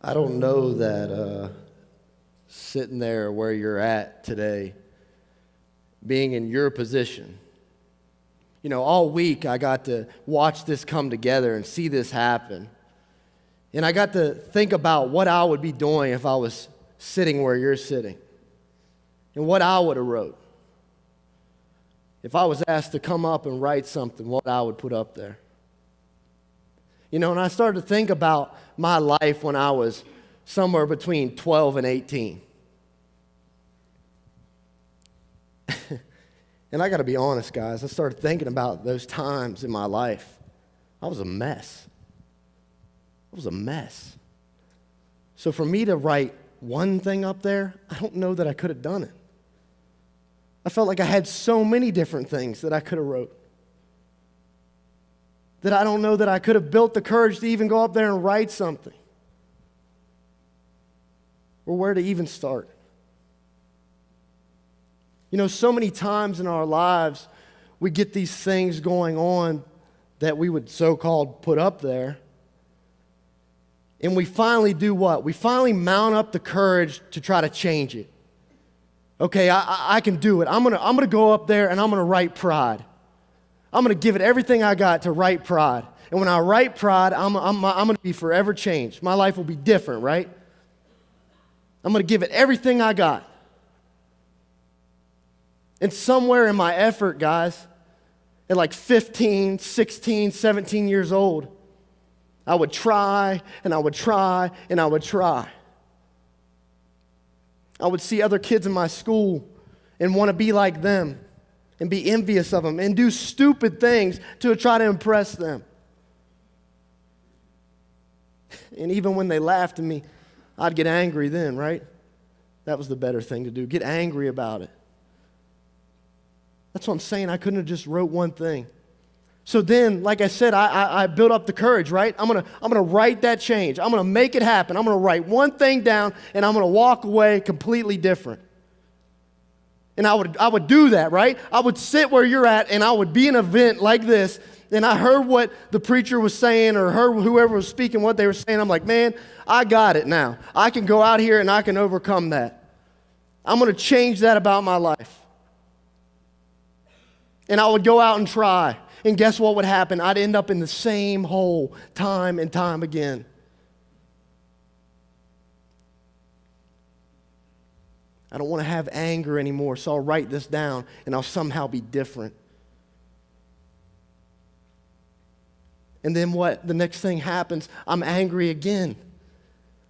I don't know that sitting there where you're at today, being in your position, all week I got to watch this come together and see this happen. And I got to think about what I would be doing if I was sitting where you're sitting and what I would have wrote. If I was asked to come up and write something, what I would put up there. And I started to think about my life when I was somewhere between 12 and 18. And I got to be honest, guys, I started thinking about those times in my life. I was a mess. I was a mess. So for me to write one thing up there, I don't know that I could have done it. I felt like I had so many different things that I could have wrote, that I don't know that I could have built the courage to even go up there and write something, or where to even start. So many times in our lives, we get these things going on that we would so-called put up there, and we finally do what? We finally mount up the courage to try to change it. Okay, I can do it. I'm gonna go up there and I'm gonna write pride. I'm gonna give it everything I got to write pride. And when I write pride, I'm gonna be forever changed. My life will be different, right? I'm gonna give it everything I got. And somewhere in my effort, guys, at like 15, 16, 17 years old, I would try and I would try and I would try. I would see other kids in my school and want to be like them and be envious of them and do stupid things to try to impress them. And even when they laughed at me, I'd get angry then, right? That was the better thing to do, get angry about it. That's what I'm saying. I couldn't have just wrote one thing. So then, like I said, I built up the courage, right? I'm gonna write that change. I'm gonna make it happen. I'm gonna write one thing down, and I'm gonna walk away completely different. And I would do that, right? I would sit where you're at, and I would be in an event like this, and I heard what the preacher was saying, or heard whoever was speaking what they were saying. I'm like, man, I got it now. I can go out here and I can overcome that. I'm gonna change that about my life. And I would go out and try. And guess what would happen? I'd end up in the same hole time and time again. I don't want to have anger anymore, so I'll write this down and I'll somehow be different. And then what? The next thing happens, I'm angry again.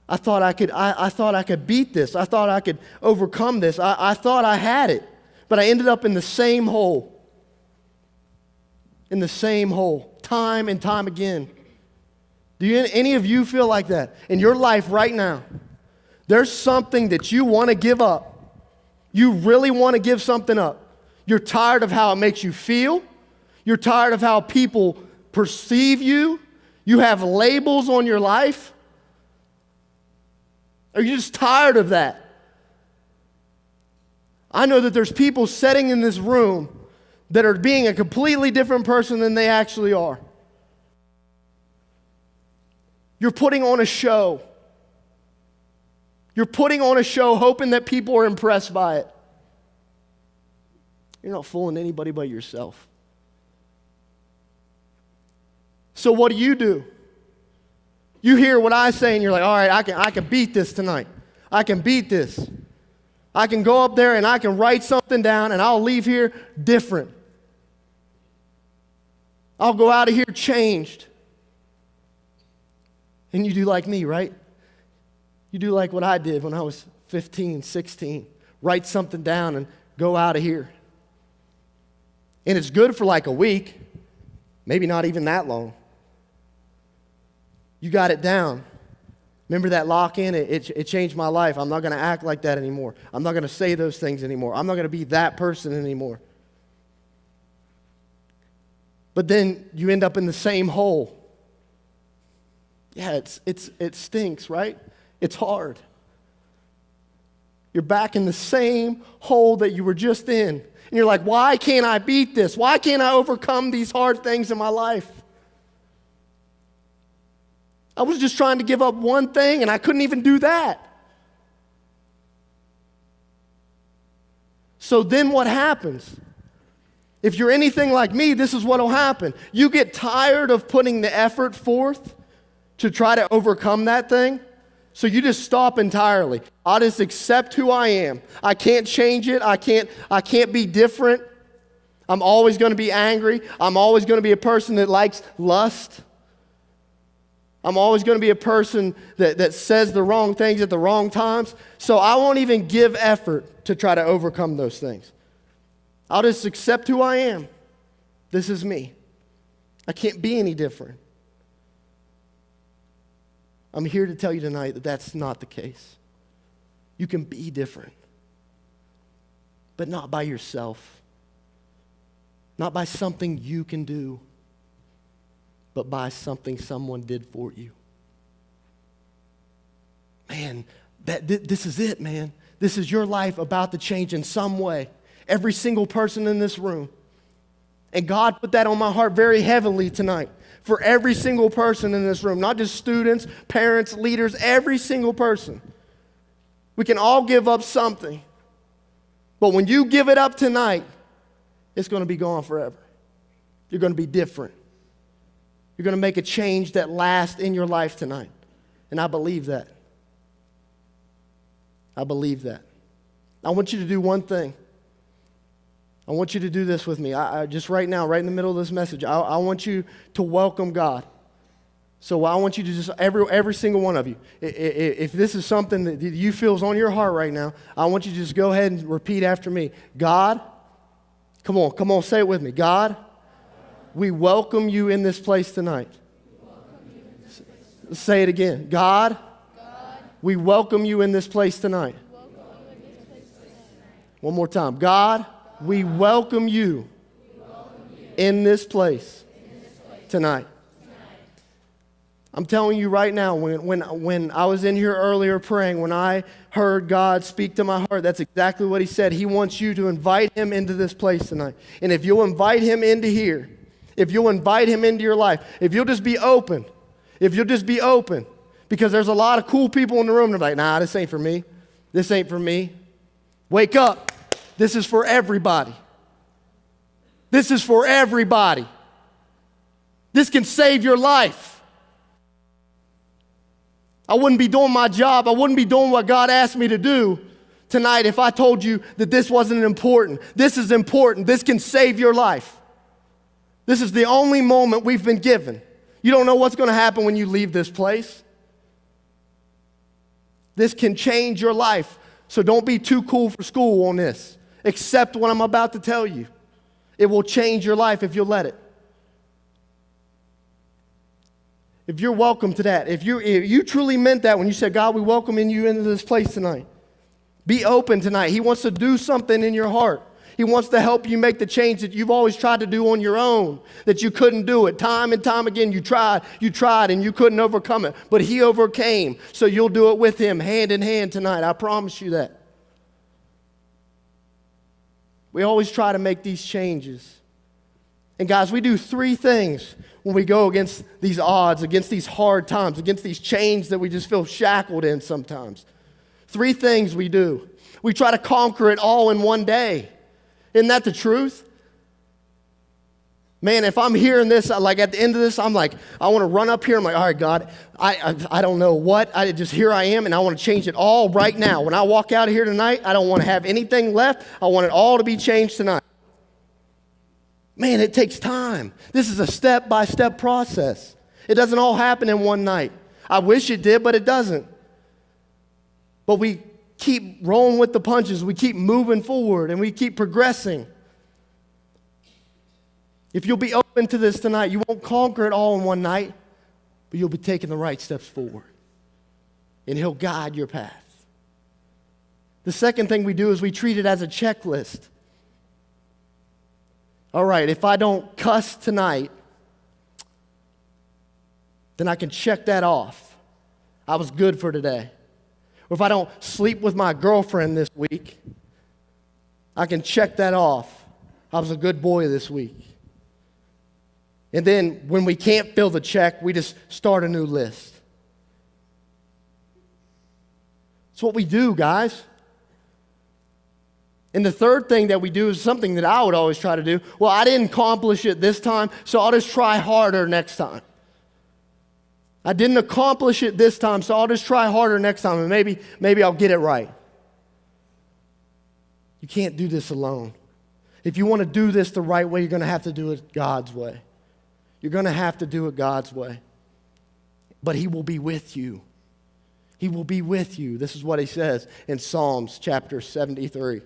I thought I could beat this. I thought I could overcome this. I thought I had it. But I ended up in the same hole. In the same hole, time and time again. Do any of you feel like that in your life right now? There's something that you want to give up. You really want to give something up. You're tired of how it makes you feel. You're tired of how people perceive you. You have labels on your life. Are you just tired of that? I know that there's people sitting in this room that are being a completely different person than they actually are. You're putting on a show. You're putting on a show hoping that people are impressed by it. You're not fooling anybody but yourself. So what do? You hear what I say and you're like, all right, I can beat this tonight. I can beat this. I can go up there and I can write something down and I'll leave here different. I'll go out of here changed. And you do like me, right? You do like what I did when I was 15, 16. Write something down and go out of here. And it's good for like a week, maybe not even that long. You got it down. Remember that lock-in? It changed my life. I'm not going to act like that anymore. I'm not going to say those things anymore. I'm not going to be that person anymore. But then you end up in the same hole. Yeah, it stinks, right? It's hard. You're back in the same hole that you were just in. And you're like, why can't I beat this? Why can't I overcome these hard things in my life? I was just trying to give up one thing, and I couldn't even do that. So then what happens? If you're anything like me, this is what will happen. You get tired of putting the effort forth to try to overcome that thing, so you just stop entirely. I'll just accept who I am. I can't change it. I can't be different. I'm always going to be angry. I'm always going to be a person that likes lust. I'm always going to be a person that says the wrong things at the wrong times. So I won't even give effort to try to overcome those things. I'll just accept who I am. This is me. I can't be any different. I'm here to tell you tonight that that's not the case. You can be different, but not by yourself. Not by something you can do, but by something someone did for you. Man, this is it, man. This is your life about to change in some way. Every single person in this room. And God put that on my heart very heavily tonight. For every single person in this room, not just students, parents, leaders, every single person. We can all give up something. But when you give it up tonight, it's going to be gone forever. You're going to be different. You're going to make a change that lasts in your life tonight. And I believe that. I believe that. I want you to do one thing. I want you to do this with me. I just right now, right in the middle of this message, I want you to welcome God. So I want you to just, every single one of you, if this is something that you feel is on your heart right now, I want you to just go ahead and repeat after me. God, come on, say it with me. God, we welcome you in this place tonight. Say it again. God, we welcome you in this place tonight. One more time. God, we welcome you in this place tonight. I'm telling you right now, when I was in here earlier praying, when I heard God speak to my heart, that's exactly what he said. He wants you to invite him into this place tonight. And if you'll invite him into here, if you'll invite him into your life, if you'll just be open, because there's a lot of cool people in the room that are like, nah, this ain't for me. This ain't for me. Wake up. This is for everybody. This is for everybody. This can save your life. I wouldn't be doing my job. I wouldn't be doing what God asked me to do tonight if I told you that this wasn't important. This is important. This can save your life. This is the only moment we've been given. You don't know what's going to happen when you leave this place. This can change your life. So don't be too cool for school on this. Accept what I'm about to tell you. It will change your life if you'll let it. If you're welcome to that, if you truly meant that when you said, God, we welcome you into this place tonight, be open tonight. He wants to do something in your heart. He wants to help you make the change that you've always tried to do on your own, that you couldn't do it. Time and time again, you tried, and you couldn't overcome it. But he overcame, so you'll do it with him, hand in hand tonight. I promise you that. We always try to make these changes. And guys, we do three things when we go against these odds, against these hard times, against these chains that we just feel shackled in sometimes. Three things we do. We try to conquer it all in one day. Isn't that the truth? Man, if I'm hearing this, like at the end of this, I'm like, I want to run up here. I'm like, all right, God, I don't know what. Here I am, and I want to change it all right now. When I walk out of here tonight, I don't want to have anything left. I want it all to be changed tonight. Man, it takes time. This is a step-by-step process. It doesn't all happen in one night. I wish it did, but it doesn't. But we keep rolling with the punches. We keep moving forward, and we keep progressing. If you'll be open to this tonight, you won't conquer it all in one night, but you'll be taking the right steps forward. And he'll guide your path. The second thing we do is we treat it as a checklist. All right, if I don't cuss tonight, then I can check that off. I was good for today. Or if I don't sleep with my girlfriend this week, I can check that off. I was a good boy this week. And then when we can't fill the check, we just start a new list. It's what we do, guys. And the third thing that we do is something that I would always try to do. Well, I didn't accomplish it this time, so I'll just try harder next time. I didn't accomplish it this time, so I'll just try harder next time, and maybe I'll get it right. You can't do this alone. If you want to do this the right way, you're going to have to do it God's way. You're going to have to do it God's way. But He will be with you. He will be with you. This is what He says in Psalms chapter 73.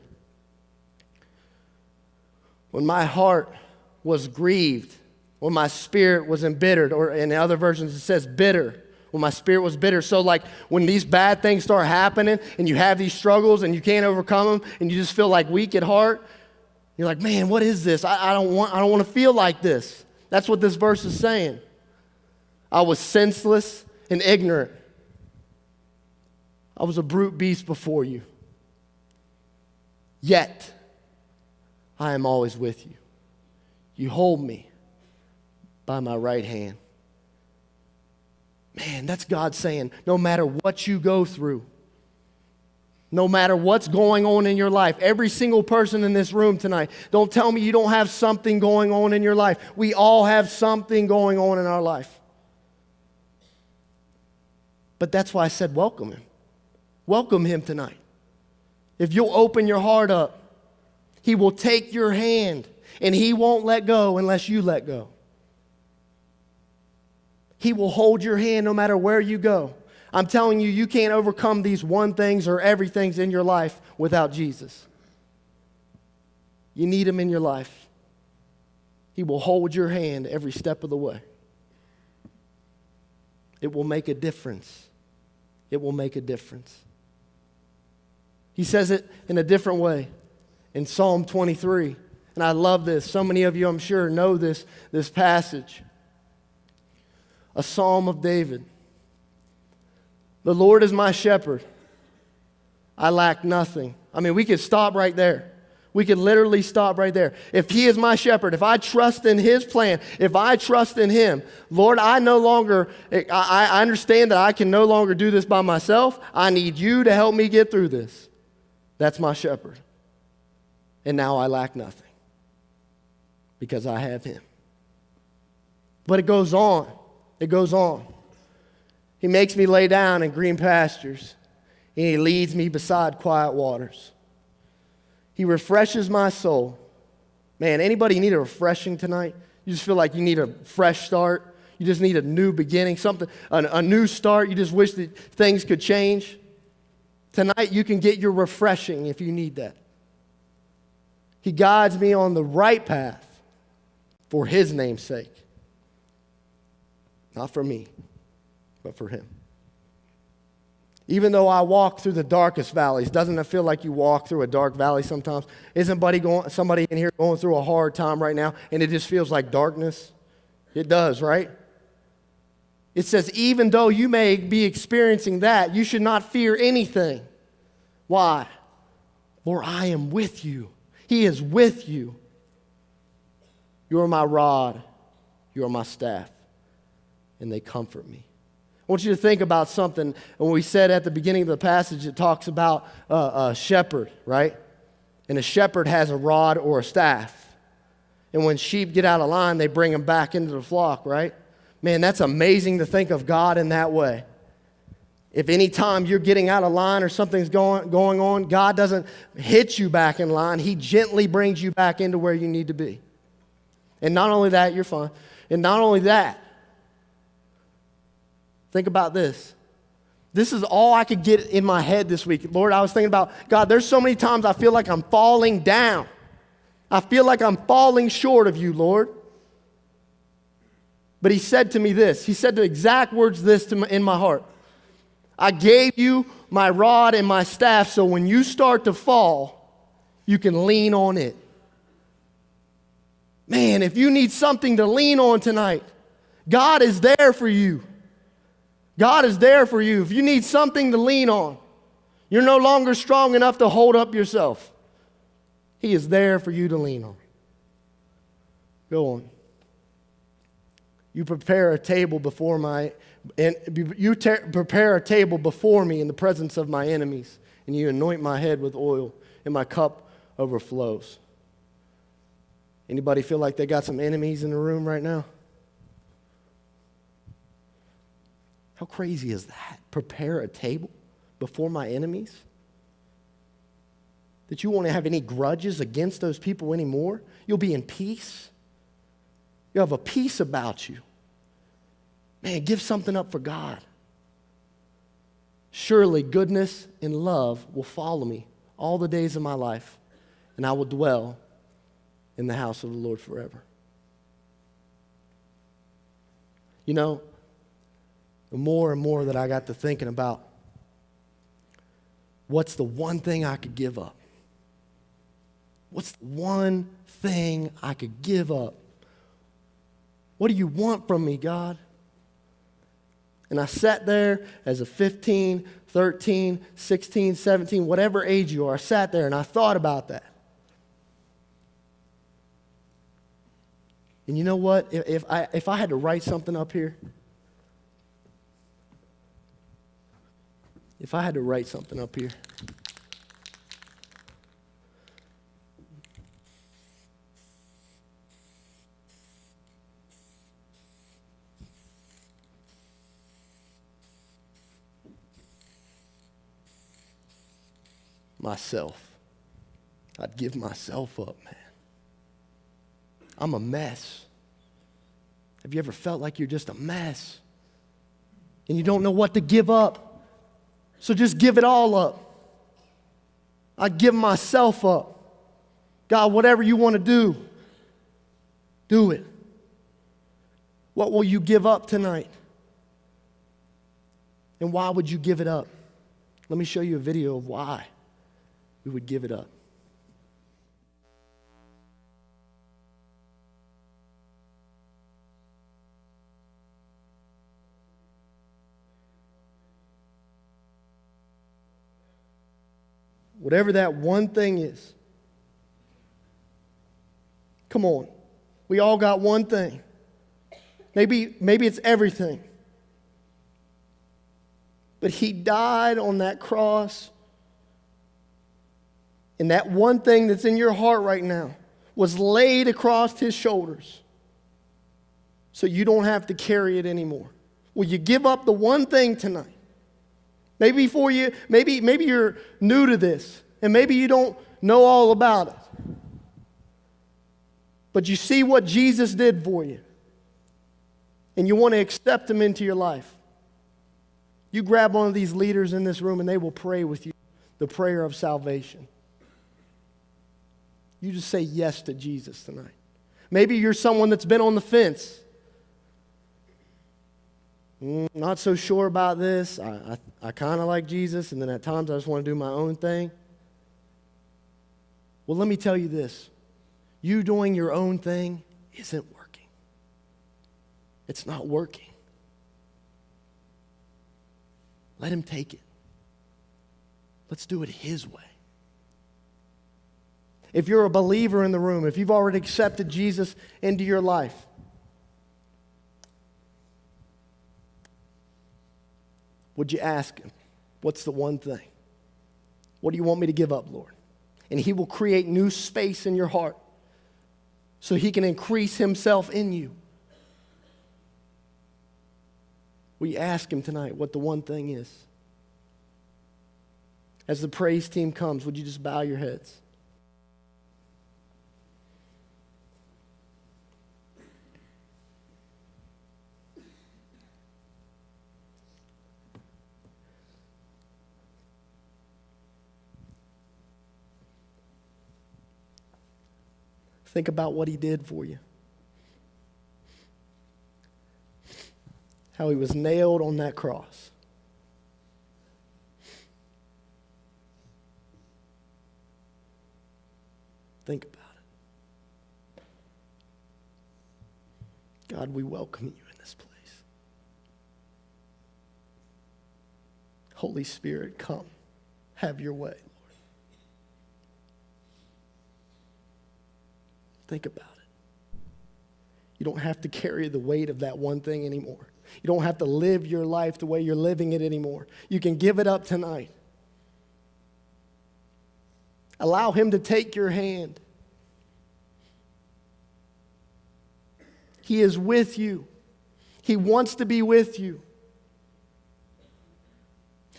When my heart was grieved, when my spirit was embittered, or in other versions it says bitter, when my spirit was bitter. So like when these bad things start happening and you have these struggles and you can't overcome them and you just feel like weak at heart, you're like, man, what is this? I don't want to feel like this. That's what this verse is saying. I was senseless and ignorant. I was a brute beast before you. Yet, I am always with you. You hold me by my right hand. Man, that's God saying, no matter what you go through, no matter what's going on in your life, every single person in this room tonight, don't tell me you don't have something going on in your life. We all have something going on in our life. But that's why I said welcome Him. Welcome Him tonight. If you'll open your heart up, He will take your hand, and He won't let go unless you let go. He will hold your hand no matter where you go. I'm telling you, you can't overcome these one things or everythings in your life without Jesus. You need Him in your life. He will hold your hand every step of the way. It will make a difference. It will make a difference. He says it in a different way in Psalm 23. And I love this. So many of you, I'm sure, know this passage. A psalm of David. The Lord is my shepherd. I lack nothing. I mean, we could stop right there. We could literally stop right there. If He is my shepherd, if I trust in His plan, if I trust in Him, Lord, I understand that I can no longer do this by myself. I need You to help me get through this. That's my shepherd. And now I lack nothing because I have Him. But it goes on. It goes on. He makes me lay down in green pastures, and He leads me beside quiet waters. He refreshes my soul. Man, anybody need a refreshing tonight? You just feel like you need a fresh start. You just need a new beginning, something, a new start. You just wish that things could change. Tonight you can get your refreshing if you need that. He guides me on the right path for His name's sake. Not for me, but for Him. Even though I walk through the darkest valleys, doesn't it feel like you walk through a dark valley sometimes? Isn't somebody in here going through a hard time right now, and it just feels like darkness? It does, right? It says, even though you may be experiencing that, you should not fear anything. Why? For I am with you. He is with you. You are my rod. You are my staff. And they comfort me. I want you to think about something. When we said at the beginning of the passage, it talks about a shepherd, right? And a shepherd has a rod or a staff. And when sheep get out of line, they bring them back into the flock, right? Man, that's amazing to think of God in that way. If any time you're getting out of line or something's going on, God doesn't hit you back in line. He gently brings you back into where you need to be. And not only that, you're fine. And not only that, think about this. This is all I could get in my head this week. Lord, I was thinking about, God, there's so many times I feel like I'm falling down. I feel like I'm falling short of You, Lord. But He said to me this. He said the exact words in my heart. I gave You my rod and my staff so when you start to fall, you can lean on it. Man, if you need something to lean on tonight, God is there for you. God is there for you. If you need something to lean on, you're no longer strong enough to hold up yourself. He is there for you to lean on. Go on. You prepare a table before And you prepare a table before me in the presence of my enemies, and you anoint my head with oil, and my cup overflows. Anybody feel like they got some enemies in the room right now? How crazy is that? Prepare a table before my enemies? That you won't have any grudges against those people anymore? You'll be in peace? You'll have a peace about you. Man, give something up for God. Surely goodness and love will follow me all the days of my life, and I will dwell in the house of the Lord forever. You know, the more and more that I got to thinking about what's the one thing I could give up? What's the one thing I could give up? What do you want from me, God? And I sat there as a 15, 13, 16, 17, whatever age you are, I sat there and I thought about that. And you know what? If I had to write something up here, myself. I'd give myself up, man. I'm a mess. Have you ever felt like you're just a mess? And you don't know what to give up? So just give it all up. I'd give myself up. God, whatever you want to do it. What will you give up tonight? And why would you give it up? Let me show you a video of why we would give it up. Whatever that one thing is. Come on. We all got one thing. Maybe it's everything. But he died on that cross. And that one thing that's in your heart right now was laid across his shoulders. So you don't have to carry it anymore. Will you give up the one thing tonight? Maybe you're new to this, and maybe you don't know all about it. But you see what Jesus did for you, and you want to accept him into your life. You grab one of these leaders in this room, and they will pray with you the prayer of salvation. You just say yes to Jesus tonight. Maybe you're someone that's been on the fence. Not so sure about this. I kind of like Jesus, and then at times I just want to do my own thing. Well, let me tell you this. You doing your own thing isn't working. It's not working. Let him take it. Let's do it his way. If you're a believer in the room, if you've already accepted Jesus into your life, would you ask him, what's the one thing? What do you want me to give up, Lord? And he will create new space in your heart so he can increase himself in you. Will you ask him tonight what the one thing is? As the praise team comes, would you just bow your heads? Think about what he did for you. How he was nailed on that cross. Think about it. God, we welcome you in this place. Holy Spirit, come. Have your way. Think about it. You don't have to carry the weight of that one thing anymore. You don't have to live your life the way you're living it anymore. You can give it up tonight. Allow him to take your hand. He is with you. He wants to be with you.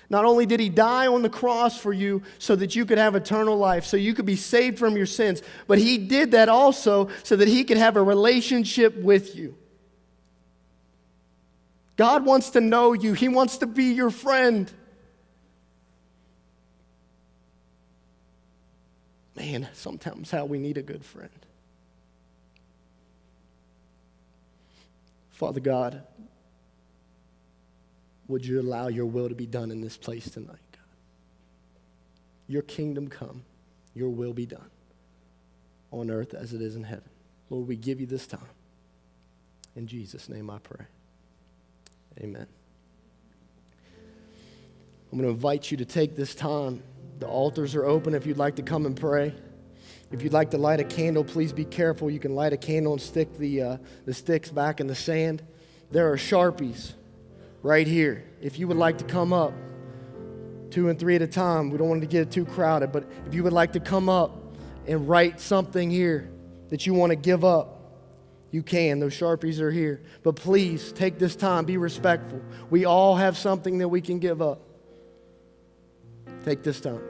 Not only did he die on the cross for you so that you could have eternal life, so you could be saved from your sins, but he did that also so that he could have a relationship with you. God wants to know you. He wants to be your friend. Man, sometimes how we need a good friend. Father God, would you allow your will to be done in this place tonight, God? Your kingdom come, your will be done on earth as it is in heaven. Lord, we give you this time. In Jesus' name I pray. Amen. I'm going to invite you to take this time. The altars are open if you'd like to come and pray. If you'd like to light a candle, please be careful. You can light a candle and stick the sticks back in the sand. There are Sharpies right here. If you would like to come up, 2 and 3 at a time. We don't want to get it too crowded, but if you would like to come up and write something here that you want to give up, you can. Those Sharpies are here. But please take this time. Be respectful. We all have something that we can give up. Take this time.